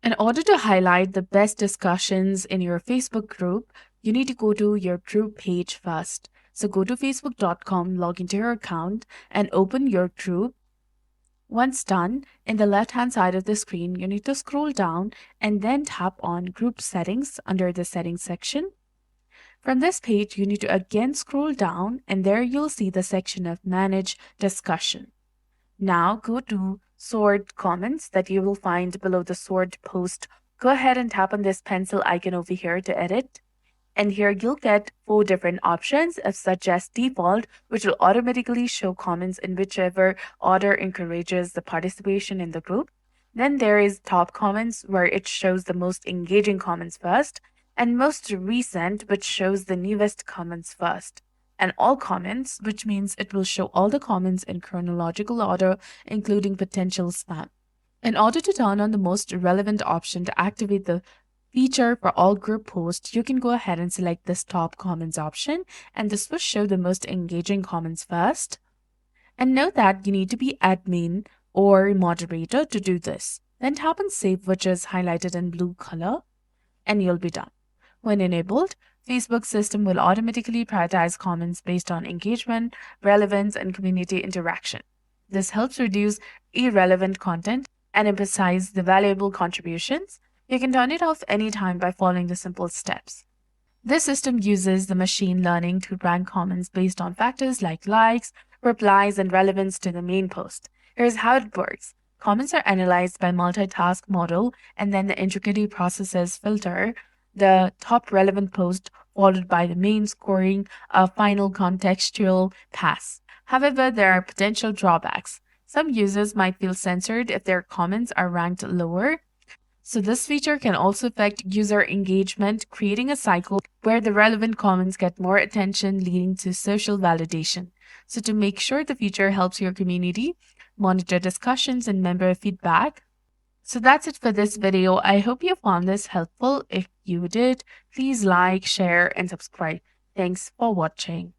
In order to highlight the best discussions in your Facebook group, you need to go to your group page first. So go to facebook.com, log into your account, and open your group. Once done, in the left-hand side of the screen, you need to scroll down and then tap on Group Settings under the Settings section. From this page, you need to again scroll down, and there you'll see the section of Manage Discussion. Now go to Sort Comments that you will find below the Sort Post. Go ahead and tap on this pencil icon over here to edit. And here you'll get 4 different options, such as default, which will automatically show comments in whichever order encourages the participation in the group. Then there is top comments, where it shows the most engaging comments first, and most recent, which shows the newest comments first. And all comments, which means it will show all the comments in chronological order, including potential spam. In order to turn on the most relevant option to activate the feature for all group posts, you can go ahead and select this top comments option, and this will show the most engaging comments first. And note that you need to be admin or moderator to do this. Then tap on Save, which is highlighted in blue color, and you'll be done. When enabled, Facebook system will automatically prioritize comments based on engagement, relevance, and community interaction. This helps reduce irrelevant content and emphasize the valuable contributions. You can turn it off anytime by following the simple steps. This system uses the machine learning to rank comments based on factors like likes, replies, and relevance to the main post. Here's how it works. Comments are analyzed by multitask model, and then the integrity processes filter the top relevant post followed by the main, scoring a final contextual pass. However, there are potential drawbacks. Some users might feel censored if their comments are ranked lower. So this feature can also affect user engagement, creating a cycle where the relevant comments get more attention, leading to social validation. So to make sure the feature helps your community, monitor discussions and member feedback. So that's it for this video. I hope you found this helpful. If you did, please like, share, and subscribe. Thanks for watching.